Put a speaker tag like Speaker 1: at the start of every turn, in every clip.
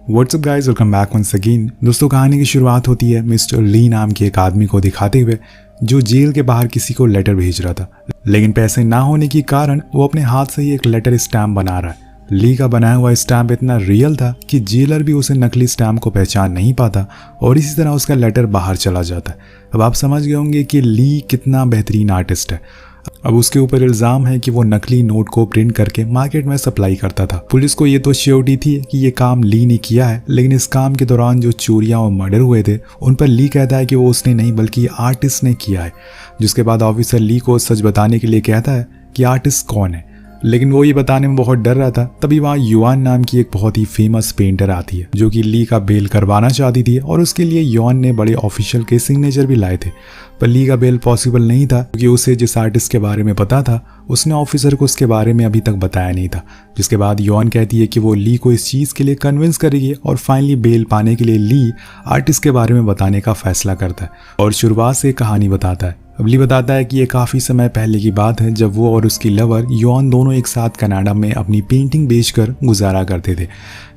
Speaker 1: WhatsApp guys, welcome back once again. दोस्तों, कहानी की शुरुआत होती है मिस्टर ली नाम के एक आदमी को दिखाते हुए जो जेल के बाहर किसी को लेटर भेज रहा था, लेकिन पैसे ना होने के कारण वो अपने हाथ से ही एक लेटर स्टैम्प बना रहा है। ली का बनाया हुआ स्टैम्प इतना रियल था कि जेलर भी उसे नकली स्टैम्प को पहचान नहीं पाता और इसी तरह उसका लेटर बाहर चला जाता है। अब आप समझ गए होंगे कि ली कितना बेहतरीन आर्टिस्ट है। अब उसके ऊपर इल्ज़ाम है कि वो नकली नोट को प्रिंट करके मार्केट में सप्लाई करता था। पुलिस को ये तो श्योरिटी थी कि ये काम ली ने किया है, लेकिन इस काम के दौरान जो चोरियां और मर्डर हुए थे उन पर ली कहता है कि वो उसने नहीं बल्कि आर्टिस्ट ने किया है। जिसके बाद ऑफिसर ली को सच बताने के लिए कहता है कि आर्टिस्ट कौन है, लेकिन वो ये बताने में बहुत डर रहा था। तभी वहाँ युआन नाम की एक बहुत ही फेमस पेंटर आती है जो कि ली का बेल करवाना चाहती थी और उसके लिए युआन ने बड़े ऑफिशियल के सिग्नेचर भी लाए थे। पर ली का बेल पॉसिबल नहीं था क्योंकि उसे जिस आर्टिस्ट के बारे में पता था उसने ऑफिसर को उसके बारे में अभी तक बताया नहीं था। जिसके बाद युआन कहती है कि वो ली को इस चीज़ के लिए कन्विंस करेगी और फाइनली बेल पाने के लिए ली आर्टिस्ट के बारे में बताने का फैसला करता है और शुरुआत से कहानी बताता है। अब ली बताता है कि ये काफ़ी समय पहले की बात है जब वो और उसकी लवर युआन दोनों एक साथ कनाडा में अपनी पेंटिंग बेचकर गुजारा करते थे।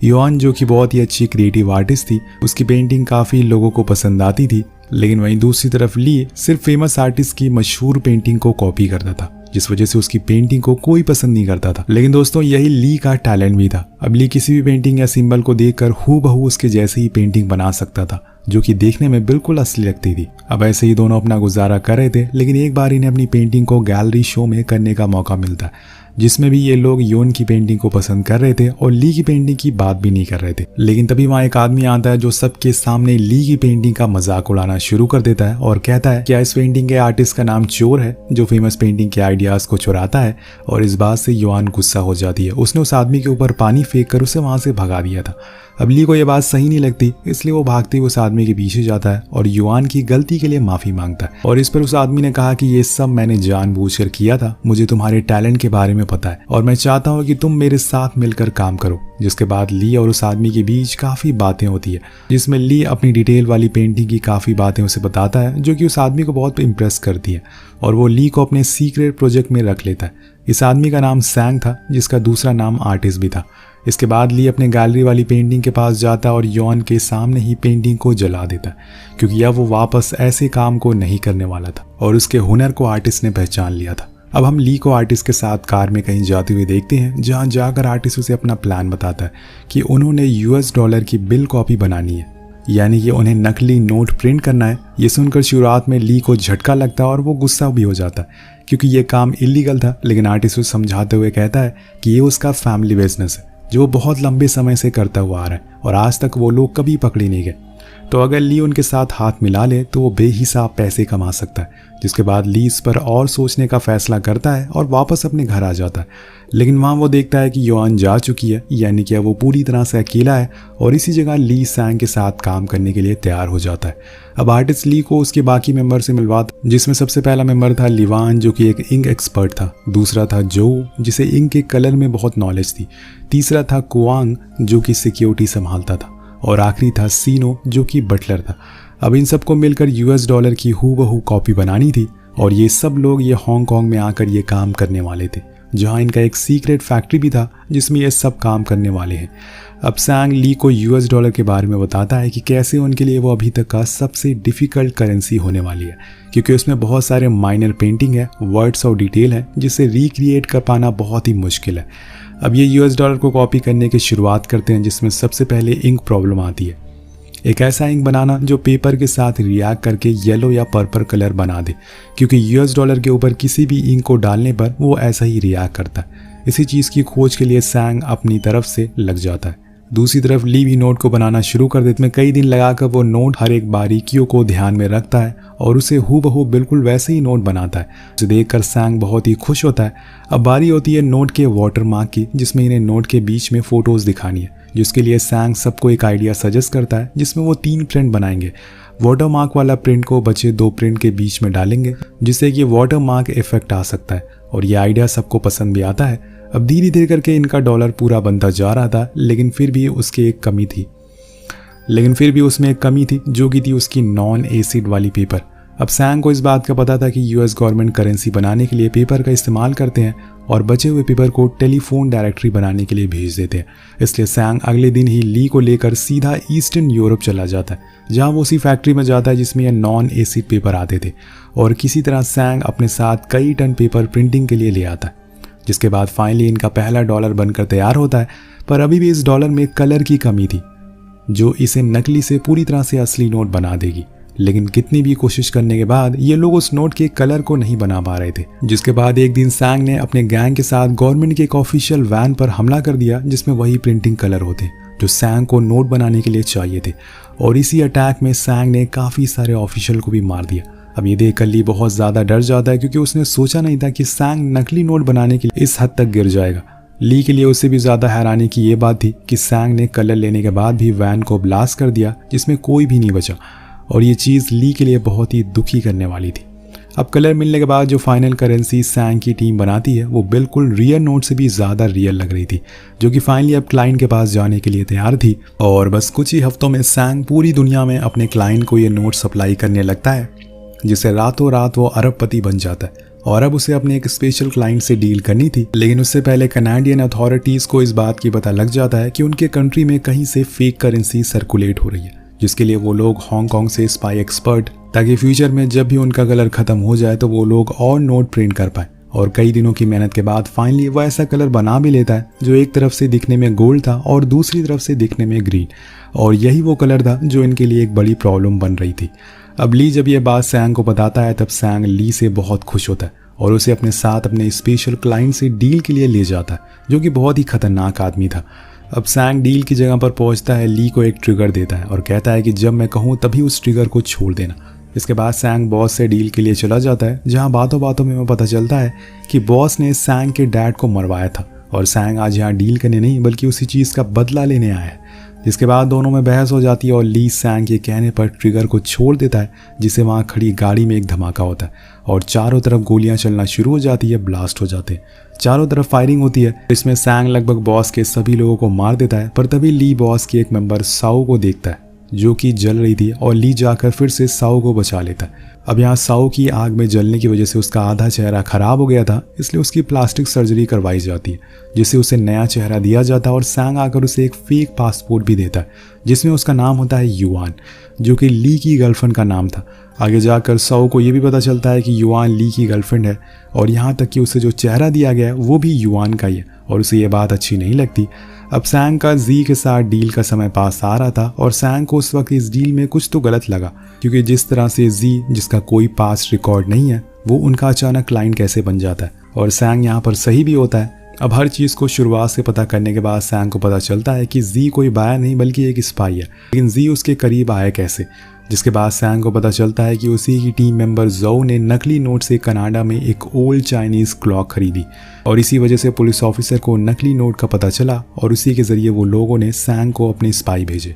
Speaker 1: युआन जो कि बहुत ही अच्छी क्रिएटिव आर्टिस्ट थी, उसकी पेंटिंग काफ़ी लोगों को पसंद आती थी, लेकिन वहीं दूसरी तरफ ली सिर्फ फेमस आर्टिस्ट की मशहूर पेंटिंग को कॉपी करता था, जिस वजह से उसकी पेंटिंग को कोई पसंद नहीं करता था। लेकिन दोस्तों, यही ली का टैलेंट भी था। अब ली किसी भी पेंटिंग या सिंबल को देखकर हूबहू उसके जैसे ही पेंटिंग बना सकता था जो कि देखने में बिल्कुल असली लगती थी। अब ऐसे ही दोनों अपना गुजारा कर रहे थे, लेकिन एक बार इन्हें अपनी पेंटिंग को गैलरी शो में करने का मौका मिलता है जिसमें भी ये लोग योन की पेंटिंग को पसंद कर रहे थे और ली की पेंटिंग की बात भी नहीं कर रहे थे। लेकिन तभी वहाँ एक आदमी आता है जो सबके सामने ली की पेंटिंग का मजाक उड़ाना शुरू कर देता है और कहता है क्या इस पेंटिंग के आर्टिस्ट का नाम चोर है जो फेमस पेंटिंग के आइडियाज को चुराता है। और इस बात से युआन गुस्सा हो जाती है। उसने उस आदमी के ऊपर पानी फेंक कर उसे वहां से भगा दिया था। अब ली को यह बात सही नहीं लगती, इसलिए वो भागते हुए उस आदमी के पीछे जाता है और युआन की गलती के लिए माफी मांगता है। और इस पर उस आदमी ने कहा कि ये सब मैंने जानबूझकर किया था, मुझे तुम्हारे टैलेंट के बारे में पता है और मैं चाहता हूँ कि तुम मेरे साथ मिलकर काम करो। जिसके बाद ली और उस आदमी के बीच काफी बातें होती है, जिसमें ली अपनी डिटेल वाली पेंटिंग की काफी बातें उसे बताता है जो कि उस आदमी को बहुत इम्प्रेस करती है और वो ली को अपने सीक्रेट प्रोजेक्ट में रख लेता है। इस आदमी का नाम सैंग था जिसका दूसरा नाम आर्टिस्ट भी था। इसके बाद ली अपने गैलरी वाली पेंटिंग के पास जाता है और युआन के सामने ही पेंटिंग को जला देता है क्योंकि अब वो वापस ऐसे काम को नहीं करने वाला था और उसके हुनर को आर्टिस्ट ने पहचान लिया था। अब हम ली को आर्टिस्ट के साथ कार में कहीं जाते हुए देखते हैं, जहां जाकर आर्टिस्ट उसे अपना प्लान बताता है कि उन्होंने $US की बिल कॉपी बनानी है, यानी कि उन्हें नकली नोट प्रिंट करना है। ये सुनकर शुरुआत में ली को झटका लगता है और वो गुस्सा भी हो जाता है क्योंकि ये काम इलीगल था, लेकिन आर्टिस्ट उसे समझाते हुए कहता है कि ये उसका फैमिली बिजनेस है जो बहुत लंबे समय से करता हुआ आ रहा है और आज तक वो लोग कभी पकड़े नहीं गए। तो अगर ली उनके साथ हाथ मिला ले तो वो बेहिसाब पैसे कमा सकता है। जिसके बाद ली इस पर और सोचने का फैसला करता है और वापस अपने घर आ जाता है, लेकिन वहाँ वो देखता है कि युआन जा चुकी है, यानी कि वो पूरी तरह से अकेला है और इसी जगह ली सैंग के साथ काम करने के लिए तैयार हो जाता है। अब आर्टिस्ट ली को उसके बाकी मेंबर से मिलवाता, जिसमें सबसे पहला मेंबर था लिवान जो कि एक इंक एक्सपर्ट था, दूसरा था जो जिसे इंक के कलर में बहुत नॉलेज थी, तीसरा था कुआंग जो कि सिक्योरिटी संभालता था और आखिरी था सीनो जो कि बटलर था। अब इन सबको मिलकर $US की हूबहू कॉपी बनानी थी और ये सब लोग ये हांगकांग में आकर ये काम करने वाले थे, जहां इनका एक सीक्रेट फैक्ट्री भी था जिसमें ये सब काम करने वाले हैं। अब सैंग ली को $US के बारे में बताता है कि कैसे उनके लिए वो अभी तक का सबसे डिफिकल्ट करेंसी होने वाली है क्योंकि उसमें बहुत सारे माइनर पेंटिंग है, वर्ड्स और डिटेल है जिसे रिक्रिएट कर पाना बहुत ही मुश्किल है। अब ये $US को कॉपी करने की शुरुआत करते हैं, जिसमें सबसे पहले इंक प्रॉब्लम आती है। एक ऐसा इंक बनाना जो पेपर के साथ रिएक्ट करके येलो या पर्पल कलर बना दे, क्योंकि $US के ऊपर किसी भी इंक को डालने पर वो ऐसा ही रिएक्ट करता है। इसी चीज़ की खोज के लिए सैंग अपनी तरफ से लग जाता है। दूसरी तरफ ली भी नोट को बनाना शुरू कर देते में कई दिन लगाकर वो नोट हर एक बारीकियों को ध्यान में रखता है और उसे हूबहू बिल्कुल वैसे ही नोट बनाता है, जिसे देखकर सैंग बहुत ही खुश होता है। अब बारी होती है नोट के वाटरमार्क की, जिसमें इन्हें नोट के बीच में फोटोज दिखानी है, जिसके लिए सैंग सबको एक आइडिया सजेस्ट करता है जिसमें वो 3 प्रिंट बनाएंगे। वाटरमार्क वाला प्रिंट को बचे 2 प्रिंट के बीच में डालेंगे जिससे कि वाटरमार्क इफेक्ट आ सकता है और ये आइडिया सबको पसंद भी आता है। अब धीरे धीरे करके इनका डॉलर पूरा बनता जा रहा था, लेकिन फिर भी उसमें एक कमी थी जो कि थी उसकी नॉन एसिड वाली पेपर। अब सैंग को इस बात का पता था कि यूएस गवर्नमेंट करेंसी बनाने के लिए पेपर का इस्तेमाल करते हैं और बचे हुए पेपर को टेलीफोन डायरेक्टरी बनाने के लिए भेज देते हैं। इसलिए सैंग अगले दिन ही ली को लेकर सीधा ईस्टर्न यूरोप चला जाता है, जहां वो उसी फैक्ट्री में जाता है जिसमें ये नॉन एसिड पेपर आते थे, और किसी तरह सैंग अपने साथ कई टन पेपर प्रिंटिंग के लिए ले आता है। जिसके बाद फाइनली इनका पहला डॉलर बनकर तैयार होता है, पर अभी भी इस डॉलर में कलर की कमी थी जो इसे नकली से पूरी तरह से असली नोट बना देगी। लेकिन कितनी भी कोशिश करने के बाद ये लोग उस नोट के कलर को नहीं बना पा रहे थे। जिसके बाद एक दिन सैंग ने अपने गैंग के साथ गवर्नमेंट के एक ऑफिशियल वैन पर हमला कर दिया जिसमें वही प्रिंटिंग कलर होते जो सैंग को नोट बनाने के लिए चाहिए थे, और इसी अटैक में सैंग ने काफ़ी सारे ऑफिशियल को भी मार दिया। अब ये देखकर ली बहुत ज़्यादा डर जाता है क्योंकि उसने सोचा नहीं था कि सैंग नकली नोट बनाने के लिए इस हद तक गिर जाएगा। ली के लिए उससे भी ज़्यादा हैरानी की ये बात थी कि सैंग ने कलर लेने के बाद भी वैन को ब्लास्ट कर दिया जिसमें कोई भी नहीं बचा, और ये चीज़ ली के लिए बहुत ही दुखी करने वाली थी। अब कलर मिलने के बाद जो फाइनल करेंसी सैंग की टीम बनाती है वो बिल्कुल रियल नोट से भी ज़्यादा रियल लग रही थी, जो कि फाइनली अब क्लाइंट के पास जाने के लिए तैयार थी। और बस कुछ ही हफ्तों में सैंग पूरी दुनिया में अपने क्लाइंट को ये नोट सप्लाई करने लगता है, जिससे रातों रात वो अरबपति बन जाता है। और अब उसे अपने एक स्पेशल क्लाइंट से डील करनी थी, लेकिन उससे पहले कनाडियन अथॉरिटीज़ को इस बात की पता लग जाता है कि उनके कंट्री में कहीं से फेक करेंसी सर्कुलेट हो रही है, जिसके लिए वो लोग हांगकांग से स्पाई एक्सपर्ट, ताकि फ्यूचर में जब भी उनका कलर खत्म हो जाए तो वो लोग और नोट प्रिंट कर पाए। और कई दिनों की मेहनत के बाद फाइनली वो ऐसा कलर बना भी लेता है जो एक तरफ से दिखने में गोल्ड था और दूसरी तरफ से दिखने में ग्रीन, और यही वो कलर था जो इनके लिए एक बड़ी प्रॉब्लम बन रही थी। अब ली जब ये बात सैंग को बताता है तब सैंग ली से बहुत खुश होता है और उसे अपने साथ अपने स्पेशल क्लाइंट से डील के लिए ले जाता है, जो कि बहुत ही खतरनाक आदमी था। अब सैंग डील की जगह पर पहुंचता है, ली को एक ट्रिगर देता है और कहता है कि जब मैं कहूं तभी उस ट्रिगर को छोड़ देना। इसके बाद सैंग बॉस से डील के लिए चला जाता है, जहां बातों बातों में पता चलता है कि बॉस ने सैंग के डैड को मरवाया था और सैंग आज यहाँ डील करने नहीं बल्कि उसी चीज़ का बदला लेने आया है। जिसके बाद दोनों में बहस हो जाती है और ली सैंग के कहने पर ट्रिगर को छोड़ देता है, जिससे वहाँ खड़ी गाड़ी में एक धमाका होता है और चारों तरफ गोलियां चलना शुरू हो जाती है, ब्लास्ट हो जाते हैं, चारों तरफ फायरिंग होती है। इसमें सैंग लगभग बॉस के सभी लोगों को मार देता है, पर तभी ली बॉस के एक मेंबर साओ को देखता है जो कि जल रही थी, और ली जाकर फिर से साओ को बचा लेता है। अब यहाँ साओ की आग में जलने की वजह से उसका आधा चेहरा खराब हो गया था, इसलिए उसकी प्लास्टिक सर्जरी करवाई जाती है, जिससे उसे नया चेहरा दिया जाता है और सैंग आकर उसे एक फेक पासपोर्ट भी देता है जिसमें उसका नाम होता है युआन, जो कि ली की गर्लफ्रेंड का नाम था। आगे जाकर साओ को ये भी पता चलता है कि युआन ली की गर्लफ्रेंड है, और यहाँ तक कि उसे जो चेहरा दिया गया है वो भी युआन का ही है, और उसे ये बात अच्छी नहीं लगती। अब सैंग का जी के साथ डील का समय पास आ रहा था और सैंग को उस वक्त इस डील में कुछ तो गलत लगा, क्योंकि जिस तरह से जी, जिसका कोई पास्ट रिकॉर्ड नहीं है, वो उनका अचानक क्लाइंट कैसे बन जाता है, और सैंग यहाँ पर सही भी होता है। अब हर चीज़ को शुरुआत से पता करने के बाद सैंग को पता चलता है कि जी कोई बाया नहीं बल्कि एक स्पाई है, लेकिन जी उसके करीब आया कैसे। जिसके बाद सैंग को पता चलता है कि उसी की टीम मेंबर जोउ ने नकली नोट से कनाडा में एक ओल्ड चाइनीज़ क्लॉक खरीदी, और इसी वजह से पुलिस ऑफिसर को नकली नोट का पता चला और उसी के ज़रिए वो लोगों ने सैंग को अपने स्पाई भेजे।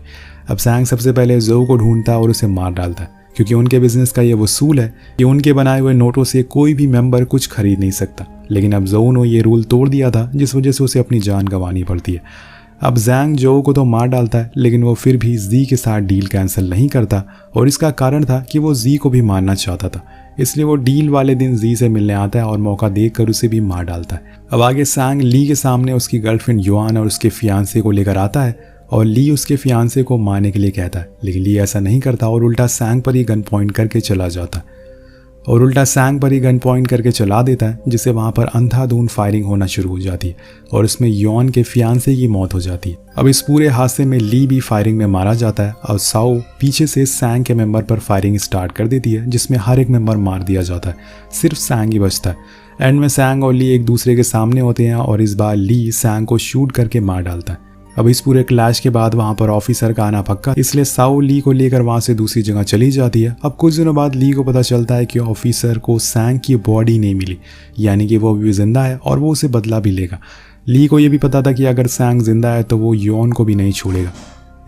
Speaker 1: अब सैंग सबसे पहले जोउ को ढूंढता और उसे मार डालता है, क्योंकि उनके बिजनेस का ये वसूल है कि उनके बनाए हुए नोटों से कोई भी मेंबर कुछ खरीद नहीं सकता। लेकिन अब जोउ ने ये रूल तोड़ दिया था, जिस वजह से उसे अपनी जान गंवानी पड़ती है। अब जैंग जोउ को तो मार डालता है, लेकिन वो फिर भी जी के साथ डील कैंसिल नहीं करता, और इसका कारण था कि वो जी को भी मारना चाहता था। इसलिए वो डील वाले दिन जी से मिलने आता है और मौका देखकर उसे भी मार डालता है। अब आगे सैंग ली के सामने उसकी गर्लफ्रेंड युआन और उसके फियांसे को लेकर आता है, और ली उसके फियांसे को मारने के लिए कहता है, लेकिन ली ऐसा नहीं करता और उल्टा सैंग पर ही गन पॉइंट करके चला देता है, जिससे वहाँ पर अंधाधुंध फायरिंग होना शुरू हो जाती है और इसमें युआन के फियांसे की मौत हो जाती है। अब इस पूरे हादसे में ली भी फायरिंग में मारा जाता है और साओ पीछे से सैंग के मेंबर पर फायरिंग स्टार्ट कर देती है, जिसमें हर एक मेंबर मार दिया जाता है, सिर्फ सैंग ही बचता है। एंड में सैंग और ली एक दूसरे के सामने होते हैं और इस बार ली सैंग को शूट करके मार डालता है। अब इस पूरे क्लैश के बाद वहाँ पर ऑफिसर का आना पक्का, इसलिए साओ ली को लेकर वहाँ से दूसरी जगह चली जाती है। अब कुछ दिनों बाद ली को पता चलता है कि ऑफिसर को सैंग की बॉडी नहीं मिली, यानी कि वो अभी जिंदा है और वो उसे बदला भी लेगा। ली को ये भी पता था कि अगर सैंग जिंदा है तो वो युआन को भी नहीं छोड़ेगा,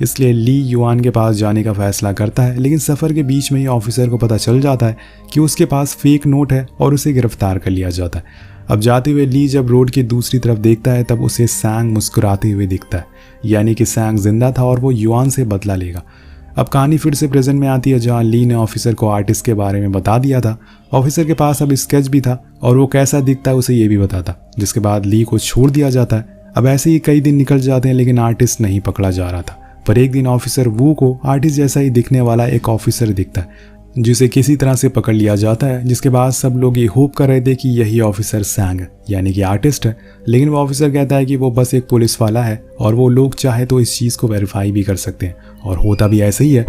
Speaker 1: इसलिए ली युआन के पास जाने का फैसला करता है। लेकिन सफ़र के बीच में ही ऑफिसर को पता चल जाता है कि उसके पास फेक नोट है और उसे गिरफ्तार कर लिया जाता है। अब जाते हुए ली जब रोड की दूसरी तरफ देखता है तब उसे सैंग मुस्कुराते हुए दिखता है, यानी कि सैंग जिंदा था और वो युआन से बदला लेगा। अब कहानी फिर से प्रेजेंट में आती है, जहाँ ली ने ऑफिसर को आर्टिस्ट के बारे में बता दिया था। ऑफिसर के पास अब स्केच भी था और वो कैसा दिखता है उसे ये भी बताता, जिसके बाद ली को छोड़ दिया जाता है। अब ऐसे ही कई दिन निकल जाते हैं, लेकिन आर्टिस्ट नहीं पकड़ा जा रहा था। पर एक दिन ऑफिसर वू को आर्टिस्ट जैसा ही दिखने वाला एक ऑफिसर दिखता है, जिसे किसी तरह से पकड़ लिया जाता है। जिसके बाद सब लोग ये होप कर रहे थे कि यही ऑफिसर सैंग यानी कि आर्टिस्ट है, लेकिन वो ऑफिसर कहता है कि वो बस एक पुलिस वाला है और वो लोग चाहे तो इस चीज़ को वेरीफाई भी कर सकते हैं, और होता भी ऐसे ही है।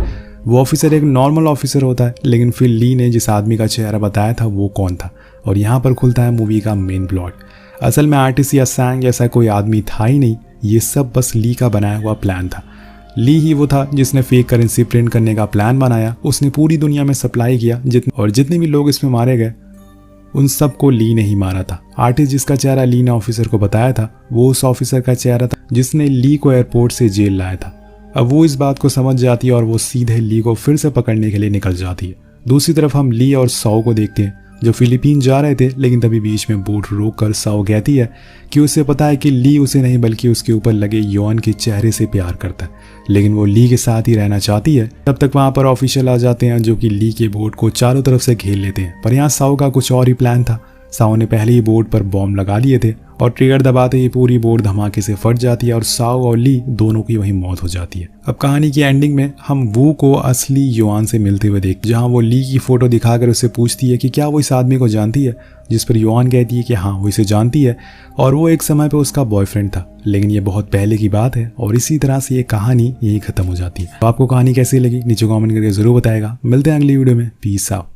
Speaker 1: वो ऑफिसर एक नॉर्मल ऑफिसर होता है, लेकिन फिर ली ने जिस आदमी का चेहरा बताया था वो कौन था, और यहाँ पर खुलता है मूवी का मेन प्लॉट। असल में आर्टिस्ट या सैंग जैसा कोई आदमी था ही नहीं, ये सब बस ली का बनाया हुआ प्लान था। ली ही वो था जिसने फेक करेंसी प्रिंट करने का प्लान बनाया, उसने पूरी दुनिया में सप्लाई किया, और जितने भी लोग इसमें मारे गए उन सबको ली ने ही मारा था। आर्टिस्ट जिसका चेहरा ली ने ऑफिसर को बताया था, वो उस ऑफिसर का चेहरा था जिसने ली को एयरपोर्ट से जेल लाया था। अब वो इस बात को समझ जाती है और वो सीधे ली को फिर से पकड़ने के लिए निकल जाती है। दूसरी तरफ हम ली और साओ को देखते हैं, जो फिलीपीन जा रहे थे, लेकिन तभी बीच में बोट रोककर साओ कहती है कि उसे पता है कि ली उसे नहीं बल्कि उसके ऊपर लगे योआन के चेहरे से प्यार करता है, लेकिन वो ली के साथ ही रहना चाहती है। तब तक वहां पर ऑफिशियल आ जाते हैं जो कि ली के बोट को चारों तरफ से घेर लेते हैं। पर यहाँ साओ का कुछ और ही प्लान था। साओ ने पहले ही बोट पर बॉम्ब लगा लिए थे और ट्रिगर दबाते ही पूरी बोट धमाके से फट जाती है और साओ और ली दोनों की वहीं मौत हो जाती है। अब कहानी की एंडिंग में हम वू को असली योआन से मिलते हुए देखते, जहां वो ली की फोटो दिखाकर उससे पूछती है कि क्या वो इस आदमी को जानती है, जिस पर योआन कहती है कि हाँ वो इसे जानती है और वो एक समय पे उसका बॉयफ्रेंड था, लेकिन ये बहुत पहले की बात है। और इसी तरह से ये कहानी यही खत्म हो जाती है। तो आपको कहानी कैसी लगी नीचे कमेंट करके जरूर बताएगा। मिलते हैं अगली वीडियो में। Peace out.